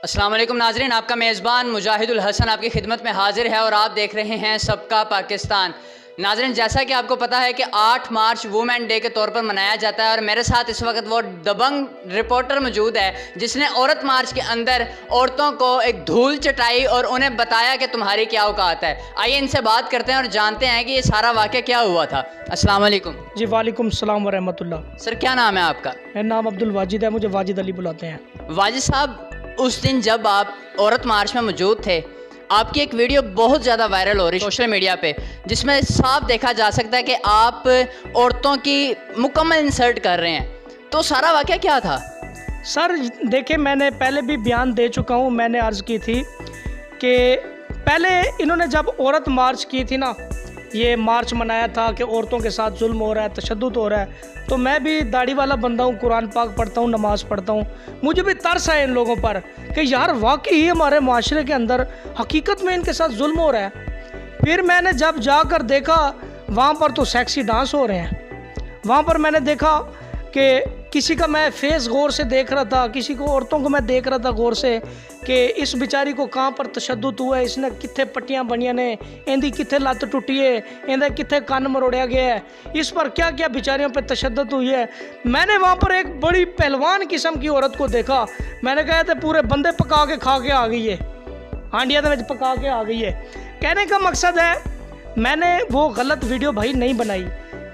अस्सलाम वालेकुम नाज़रीन, आपका मेज़बान मुजाहिदुल हसन आपकी खिदमत में हाजिर है और आप देख रहे हैं सबका पाकिस्तान। नाज़रीन, जैसा कि आपको पता है कि 8 मार्च वुमेन डे के तौर पर मनाया जाता है और मेरे साथ इस वक्त वो दबंग रिपोर्टर मौजूद है जिसने औरत मार्च के अंदर औरतों को एक धूल चटाई और उन्हें बताया कि तुम्हारी क्या औकात है। आइए इनसे बात करते हैं और जानते हैं कि ये सारा वाक़या क्या हुआ था। अस्सलाम वालेकुम। जी वालेकुम सलाम व रहमतुल्लाह। सर, क्या नाम है आपका? मेरा नाम अब्दुल वाजिद है, मुझे वाजिद अली बुलाते हैं। वाजिद साहब, उस दिन जब आप औरत मार्च में मौजूद थे, आपकी एक वीडियो बहुत ज़्यादा वायरल हो रही सोशल मीडिया पे, जिसमें साफ देखा जा सकता है कि आप औरतों की मुकम्मल इंसल्ट कर रहे हैं। तो सारा वाक़या क्या था? सर देखिए, मैंने पहले भी बयान दे चुका हूँ। मैंने अर्ज़ की थी कि पहले इन्होंने जब औरत मार्च की थी ना, ये मार्च मनाया था कि औरतों के साथ जुल्म हो रहा है, तशद्दुद हो रहा है, तो मैं भी दाढ़ी वाला बंदा हूँ, कुरान पाक पढ़ता हूँ, नमाज़ पढ़ता हूँ। मुझे भी तरस है इन लोगों पर कि यार वाकई हमारे माशरे के अंदर हकीकत में इनके साथ जुल्म हो रहा है। फिर मैंने जब जाकर देखा वहाँ पर तो सेक्सी डांस हो रहे हैं। वहाँ पर मैंने देखा कि किसी का मैं फेस गौर से देख रहा था, किसी को औरतों को मैं देख रहा था गौर से कि इस बेचारी को कहाँ पर तशद्दुद हुआ है, इसने कित्थे पट्टियाँ बनिया ने, इंदी कित्थे लत्त टुटी है, इंदा कित्थे कान मरोड़िया गया है, इस पर क्या क्या बेचारियों पे तशद्दुद हुई है। मैंने वहाँ पर एक बड़ी पहलवान किस्म की औरत को देखा। मैंने कहा था पूरे बंदे पका के खा के आ गई है, हांडिया में पका के आ गई है। कहने का मकसद है, मैंने वो गलत वीडियो भाई नहीं बनाई,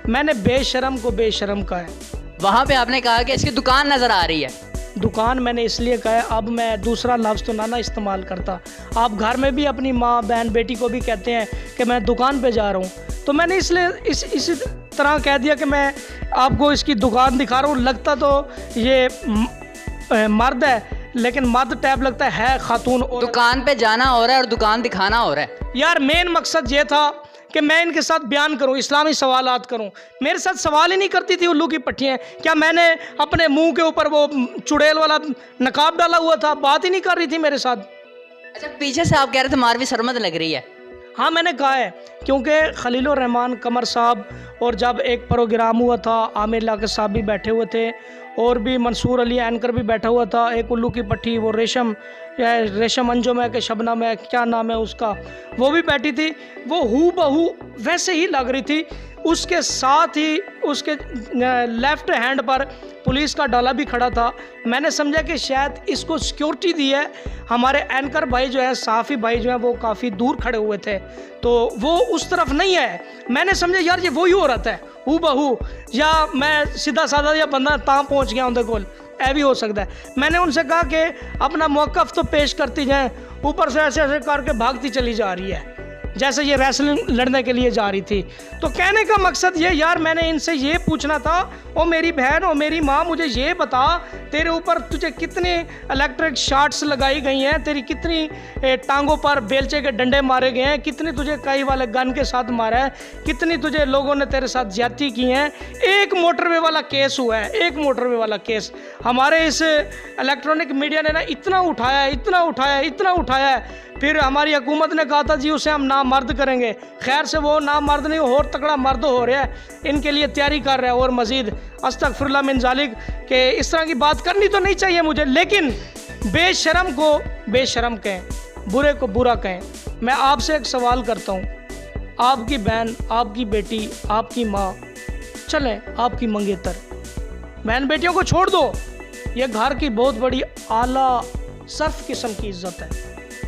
मैंने बेशरम को बेशरम कहा है। वहाँ पे आपने कहा कि इसकी दुकान नज़र आ रही है। दुकान मैंने इसलिए कहा है, अब मैं दूसरा लफ्ज़ तो ना इस्तेमाल करता। आप घर में भी अपनी माँ बहन बेटी को भी कहते हैं कि मैं दुकान पे जा रहा हूँ, तो मैंने इसलिए इसी तरह कह दिया कि मैं आपको इसकी दुकान दिखा रहा हूँ। लगता तो ये मर्द है, लेकिन मर्द टैब लगता है खातून। और दुकान पे जाना हो रहा है और दुकान दिखाना हो रहा है। यार मेन मकसद ये था कि मैं इनके साथ बयान करूं, इस्लामी सवालात करूं। मेरे साथ सवाल ही नहीं करती थी उल्लू की पट्टियाँ। क्या मैंने अपने मुंह के ऊपर वो चुड़ैल वाला नकाब डाला हुआ था? बात ही नहीं कर रही थी मेरे साथ। अच्छा, पीछे से आप कह रहे थे मारवी सरमद लग रही है। हाँ, मैंने कहा है, क्योंकि खलीलुर रहमान कमर साहब और जब एक प्रोग्राम हुआ था, आमिर लाके साहब भी बैठे हुए थे और भी मंसूर अली एंकर भी बैठा हुआ था। एक उल्लू की पट्टी, वो रेशम अंजुम है कि शबनम है, क्या नाम है उसका, वो भी बैठी थी। वो हू बहू वैसे ही लग रही थी। उसके साथ ही उसके लेफ्ट हैंड पर पुलिस का डाला भी खड़ा था। मैंने समझा कि शायद इसको सिक्योरिटी दी है। हमारे एंकर भाई जो है, सहाफ़ी भाई जो हैं, वो काफ़ी दूर खड़े हुए थे, तो वो उस तरफ नहीं है। मैंने समझा यार ये वही औरत है हू बहू, या मैं सीधा साधा या बंदा तां पहुँच गया उनके कोल, ऐ भी हो सकता है। मैंने उनसे कहा कि अपना मौक़िफ़ तो पेश करती जाएँ, ऊपर से ऐसे ऐसे करके भागती चली जा रही है जैसे ये रेसलिंग लड़ने के लिए जा रही थी। तो कहने का मकसद ये, यार मैंने इनसे ये पूछना था, ओ मेरी बहन ओ मेरी माँ, मुझे ये बता तेरे ऊपर तुझे कितने इलेक्ट्रिक शॉट्स लगाई गई हैं, तेरी कितनी टांगों पर बेलचे के डंडे मारे गए हैं, कितनी तुझे कई वाले गन के साथ मारा है, कितनी तुझे लोगों ने तेरे साथ ज्यादती की हैं। एक मोटरवे वाला केस हुआ है, एक मोटरवे वाला केस हमारे इस इलेक्ट्रॉनिक मीडिया ने ना इतना उठाया, इतना उठाया, इतना उठाया। फिर हमारी हुकूमत ने कहा था जी उसे हम नामर्द करेंगे। खैर से वो नामर्द नहीं, और तगड़ा मर्द हो रहा है, इनके लिए तैयारी कर रहा है। और मज़ीद अस्तगफिरुल्लाह मिन ज़ालिक कि इस तरह की बात करनी तो नहीं चाहिए मुझे, लेकिन बेशरम को बेशरम कहें, बुरे को बुरा कहें। मैं आपसे एक सवाल करता हूँ, आपकी बहन, आपकी बेटी, आपकी माँ, चलें आपकी मंगेतर, बहन बेटियों को छोड़ दो, ये घर की बहुत बड़ी आला सर्फ किस्म की इज़्ज़त है,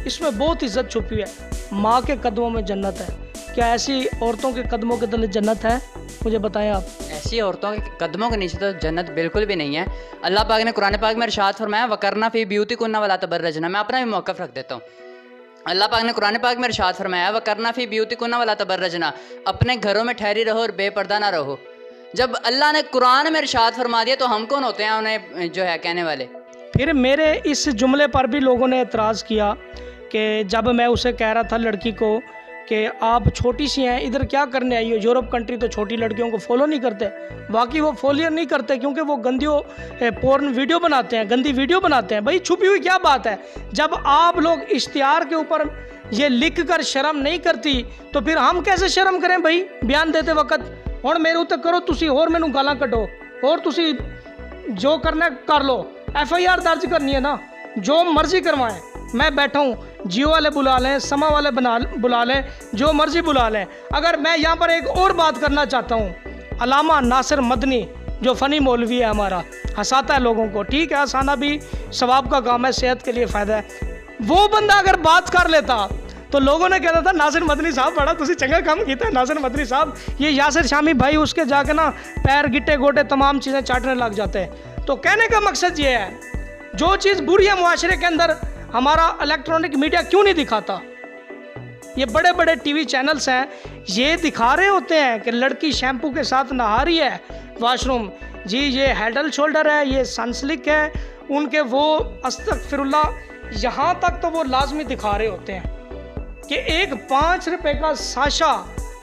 इसमें बहुत इज़्ज़त छुपी है। माँ के कदमों में जन्नत है। क्या ऐसी औरतों के कदमों के तले जन्नत है? मुझे बताएं आप। ऐसी औरतों के कदमों के नीचे तो जन्नत बिल्कुल भी नहीं है। अल्लाह पाक ने कुरान पाक में इरशाद फरमाया, वकरना फी ब्यूतिकुन्ना वला तबर्रजना। मैं अपना भी मौक़िफ़ रख देता हूँ। अल्लाह पाक ने कुरान पाक में इरशाद फरमाया, वकरना फी ब्यूतिकुन्ना वला तबर्रजना, अपने घरों में ठहरी रहो और बेपर्दा ना रहो। जब अल्लाह ने कुरान में इरशाद फरमा दिया तो हम कौन होते हैं उन्हें जो है कहने वाले? फिर मेरे इस जुमले पर भी लोगों ने एतराज़ किया कि जब मैं उसे कह रहा था लड़की को कि आप छोटी सी हैं, इधर क्या करने आई हो, यूरोप कंट्री तो छोटी लड़कियों को फॉलो नहीं करते। बाकी वो फॉलो नहीं करते क्योंकि वो गंदियों पोर्न वीडियो बनाते हैं, गंदी वीडियो बनाते हैं। भाई छुपी हुई क्या बात है? जब आप लोग इश्तिहार के ऊपर ये लिख कर शर्म नहीं करती तो फिर हम कैसे शर्म करें भाई बयान देते वक्त? और मेरे उत्ते करो तुसी, और मैनू गालां कड्डो, और तुसी जो करना कर लो, FIR दर्ज करनी है ना। जो मर्जी करवाएं, मैं बैठा हूँ, जियो वाले बुला लें, समा वाले बुला लें, जो मर्जी बुला लें। अगर मैं यहाँ पर एक और बात करना चाहता हूँ, अल्लामा नासिर मदनी जो फ़नी मौलवी है हमारा, हंसाता है लोगों को, ठीक है, हंसाना भी सवाब का काम है, सेहत के लिए फ़ायदा है। वो बंदा अगर बात कर लेता तो लोगों ने कहता था नासिर मदनी साहब बड़ा तुसी चंगा काम किया, नासिर मदनी साहब। ये यासिर शामी भाई उसके जाके ना पैर गिट्टे गोटे तमाम चीज़ें चाटने लग जाते हैं। तो कहने का मकसद ये है, जो चीज़ बुरी है मुआशरे के अंदर, हमारा इलेक्ट्रॉनिक मीडिया क्यों नहीं दिखाता? ये बड़े बड़े टीवी चैनल्स हैं, ये दिखा रहे होते हैं कि लड़की शैम्पू के साथ नहा रही है वॉशरूम, जी ये हेड एंड शोल्डर है, ये सनसिल्क है, उनके वो अस्तगफिरुल्लाह, यहाँ तक तो वो लाजमी दिखा रहे होते हैं कि एक 5 रुपए का साशा,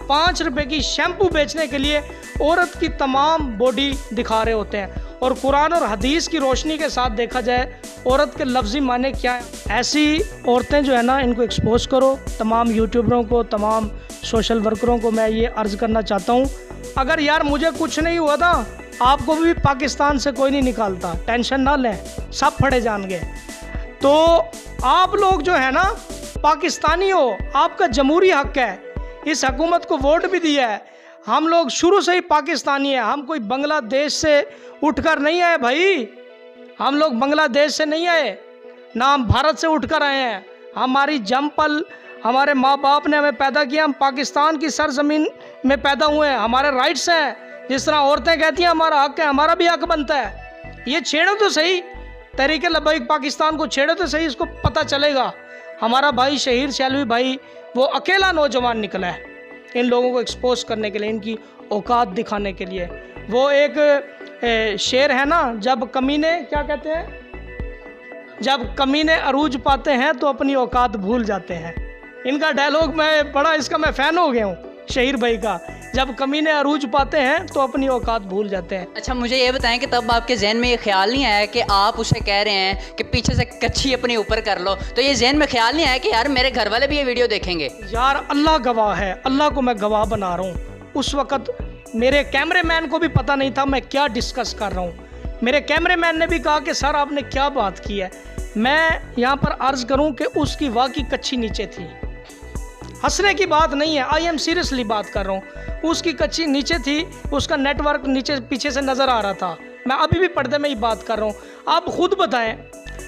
5 रुपए की शैम्पू बेचने के लिए औरत की तमाम बॉडी दिखा रहे होते हैं। और कुरान और हदीस की रोशनी के साथ देखा जाए औरत के लफ्ज़ी माने क्या है। ऐसी औरतें जो है ना, इनको एक्सपोज करो। तमाम यूट्यूबरों को, तमाम सोशल वर्करों को मैं ये अर्ज़ करना चाहता हूँ, अगर यार मुझे कुछ नहीं हुआ था, आपको भी पाकिस्तान से कोई नहीं निकालता, टेंशन ना लें, सब फड़े जाएंगे। तो आप लोग जो है ना पाकिस्तानी हो, आपका जमहूरी हक है, इस हुकूमत को वोट भी दिया है, हम लोग शुरू से ही पाकिस्तानी है, हम कोई बांग्लादेश से उठकर नहीं आए भाई, हम लोग बांग्लादेश से नहीं आए, ना हम भारत से उठकर आए हैं। हमारी जमपल, हमारे माँ बाप ने हमें पैदा किया, हम पाकिस्तान की सरजमीन में पैदा हुए हैं, हमारे राइट्स हैं। जिस तरह औरतें कहती हैं हमारा हक है, हमारा भी हक बनता है। ये छेड़ो तो सही, तहरीक लब्बैक पाकिस्तान को छेड़ो तो सही, इसको पता चलेगा। हमारा भाई शहीर शैलवी भाई वो अकेला नौजवान निकला है इन लोगों को एक्सपोज करने के लिए, इनकी औकात दिखाने के लिए। वो एक शेर है ना, जब कमीने क्या कहते हैं, जब कमीने अरूज पाते हैं तो अपनी औकात भूल जाते हैं। इनका डायलॉग मैं बड़ा, इसका मैं फ़ैन हो गया हूँ शहीर भाई का, जब कमीने अरूज पाते हैं तो अपनी औकात भूल जाते हैं। अच्छा मुझे ये बताएं कि तब आपके जहन में ये ख्याल नहीं आया कि आप उसे कह रहे हैं कि पीछे से कच्छी अपने ऊपर कर लो, तो ये जहन में ख्याल नहीं आया कि यार मेरे घर वाले भी ये वीडियो देखेंगे? यार अल्लाह गवाह है, अल्लाह को मैं गवाह बना रहा हूँ, उस वक़्त मेरे कैमरेमैन को भी पता नहीं था मैं क्या डिस्कस कर रहा हूँ। मेरे कैमरेमैन ने भी कहा कि सर आपने क्या बात की है। मैं यहाँ पर अर्ज़ करूँ कि उसकी वाकई कच्छी नीचे थी, हंसने की बात नहीं है, आई एम सीरियसली बात कर रहा हूँ। उसकी कच्ची नीचे थी, उसका नेटवर्क नीचे पीछे से नज़र आ रहा था। मैं अभी भी पर्दे में ही बात कर रहा हूँ। आप खुद बताएं,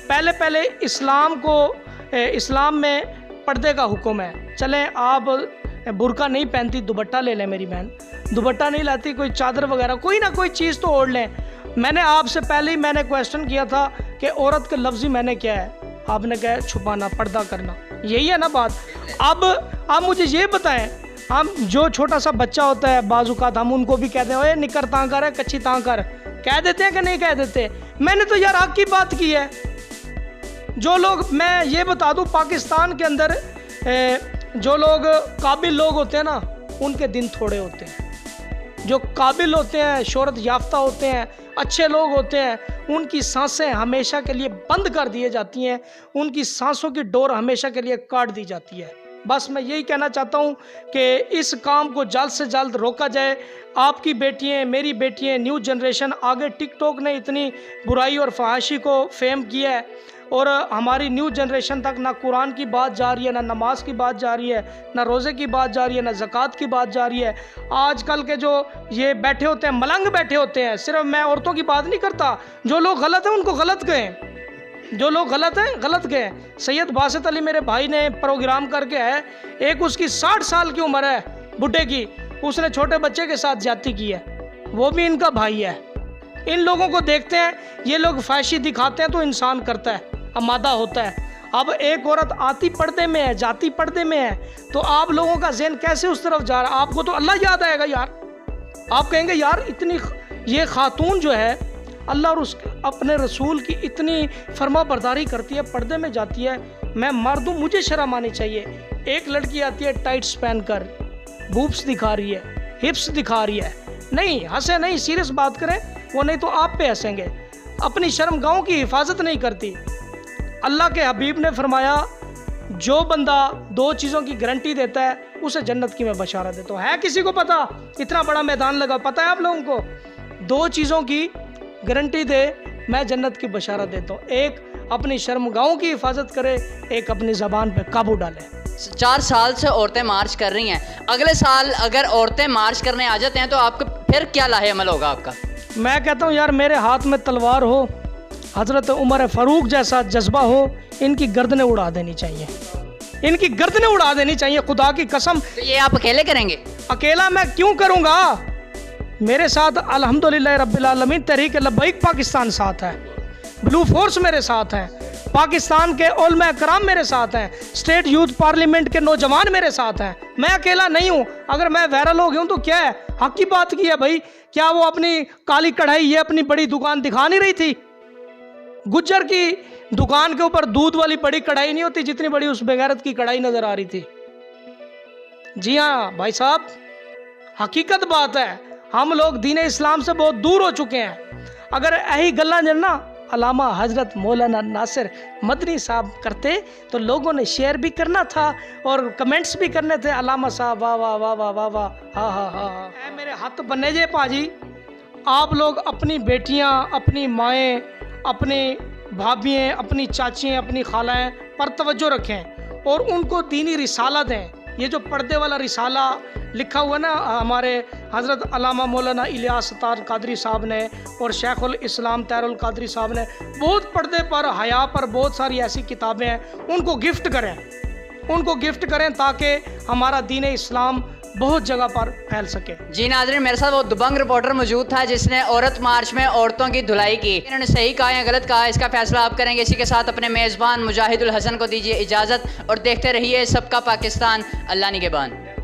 पहले इस्लाम में पर्दे का हुक्म है। चलें आप बुर्का नहीं पहनती, दुपट्टा ले लें, मेरी बहन दुपट्टा नहीं लाती, कोई चादर वगैरह कोई ना कोई चीज़ तो ओढ़ लें। मैंने आपसे पहले ही मैंने क्वेश्चन किया था कि औरत के लफ्ज़ी मैंने क्या है, आपने कहा छुपाना, पर्दा करना, यही है ना बात। अब आप मुझे ये बताएं, हम जो छोटा सा बच्चा होता है बाजुकात हम उनको भी कहते हैं ओए निकर तां कर है, कच्ची तां कर, कह देते हैं कि नहीं कह देते? मैंने तो यार हक की बात की है। जो लोग, मैं ये बता दूं, पाकिस्तान के अंदर जो लोग काबिल लोग होते हैं ना, उनके दिन थोड़े होते हैं। जो काबिल होते हैं, शोहरत याफ्ता होते हैं, अच्छे लोग होते हैं, उनकी सांसें हमेशा के लिए बंद कर दी जाती हैं, उनकी सांसों की डोर हमेशा के लिए काट दी जाती है। बस मैं यही कहना चाहता हूँ कि इस काम को जल्द से जल्द रोका जाए। आपकी बेटियाँ, मेरी बेटियाँ, न्यू जनरेशन आगे, टिकटॉक ने इतनी बुराई और फहाशी को फेम किया है और हमारी न्यू जनरेशन तक ना कुरान की बात जा रही है, ना नमाज की बात जा रही है, ना रोज़े की बात जा रही है, ना ज़कात की बात जा रही है। आजकल के जो ये बैठे होते हैं, मलंग बैठे होते हैं, सिर्फ मैं औरतों की बात नहीं करता, जो लोग गलत हैं उनको गलत कहें, जो लोग गलत हैं गलत कहें। सैयद बासित अली मेरे भाई ने प्रोग्राम करके है, एक उसकी 60 साल की उम्र है बुढ़े की, उसने छोटे बच्चे के साथ ज्यादती की है, वो भी इनका भाई है। इन लोगों को देखते हैं, ये लोग फैशी दिखाते हैं तो इंसान करता है, अमादा होता है। अब एक औरत आती पर्दे में है, जाती पर्दे में है, तो आप लोगों का ज़हन कैसे उस तरफ जा रहा है? आपको तो अल्लाह याद आएगा यार, आप कहेंगे यार इतनी ये खातून जो है अल्लाह और उसके अपने रसूल की इतनी फर्मा बरदारी करती है, पर्दे में जाती है, मैं मर्द हूँ, मुझे शर्म आनी चाहिए। एक लड़की आती है टाइट्स पहन कर, बूब्स दिखा रही है, हिप्स दिखा रही है, नहीं हंसे नहीं, सीरियस बात करें, वो नहीं तो आप पे हंसेंगे। अपनी शर्मगाहों की हिफाजत नहीं करती। अल्लाह के हबीब ने फरमाया, जो बंदा 2 चीज़ों की गारंटी देता है उसे जन्नत की मैं बशारत देता हूँ। है किसी को पता? इतना बड़ा मैदान लगा, पता है आप लोगों को? 2 चीज़ों की गारंटी दे, मैं जन्नत की बशारत देता हूँ। एक, अपनी शर्मगाहों की हिफाजत करे, एक अपनी ज़बान पे काबू डाले। 4 साल से औरतें मार्च कर रही हैं, अगले साल अगर औरतें मार्च करने आ जाते हैं तो आपको फिर क्या लाहे अमल होगा आपका? मैं कहता हूँ यार, मेरे हाथ में तलवार हो, हज़रत उमर फ़ारूक जैसा जज्बा हो, इनकी गर्दनें उड़ा देनी चाहिए, इनकी गर्दनें उड़ा देनी चाहिए, खुदा की कसम। तो ये आप अकेले करेंगे? अकेला मैं क्यों करूँगा, मेरे साथ अल्हम्दुलिल्लाह रब्बिल आलमीन तहरीक लब्बैक पाकिस्तान साथ है, ब्लू फोर्स मेरे साथ है, पाकिस्तान के उलमा कराम मेरे साथ हैं, स्टेट यूथ पार्लियामेंट के नौजवान मेरे साथ हैं। मैं अकेला नहीं हूँ। अगर मैं वायरल हो गया हूँ तो क्या है, हक की बात की है भाई। क्या वो अपनी काली कढ़ाई, ये अपनी बड़ी दुकान दिखा नहीं रही थी? गुज्जर की दुकान के ऊपर दूध वाली बड़ी कढ़ाई नहीं होती जितनी बड़ी उस बेगैरत की कढ़ाई नजर आ रही थी। जी हाँ भाई साहब, हकीकत बात है, हम लोग दीन इस्लाम से बहुत दूर हो चुके हैं। अगर यही गल्ला जन्ना अलामा हजरत मौलाना नासिर मदनी साहब करते तो लोगों ने शेयर भी करना था और कमेंट्स भी करने थे, अलामा साहब वाह वाह वाह वाह वाह वाह, हाँ हाँ हाँ हाँ। मेरे हाथ बने जे पाजी, आप लोग अपनी बेटियां, अपनी माएँ, अपनी भाभियाँ, अपनी चाचियाँ, अपनी खालाएँ पर तवज्जो रखें और उनको दीनी रिसाला दें। ये जो पर्दे वाला रिसाला लिखा हुआ ना हमारे हज़रत अल्लामा मौलाना इलियास सत्तार कादरी साहब ने और शेखुल इस्लाम तैरुल कादरी साहब ने, बहुत पर्दे पर, हया पर बहुत सारी ऐसी किताबें हैं, उनको गिफ्ट करें, उनको गिफ्ट करें ताकि हमारा दीन इस्लाम बहुत जगह पर फैल सके। जी नाज़रीन, मेरे साथ वो दबंग रिपोर्टर मौजूद था जिसने औरत मार्च में औरतों की धुलाई की। इन्होंने सही कहा या गलत कहा, इसका फैसला आप करेंगे। इसी के साथ अपने मेज़बान मुजाहिदुल हसन को दीजिए इजाज़त और देखते रहिए सबका पाकिस्तान। अल्लाह निगहबान।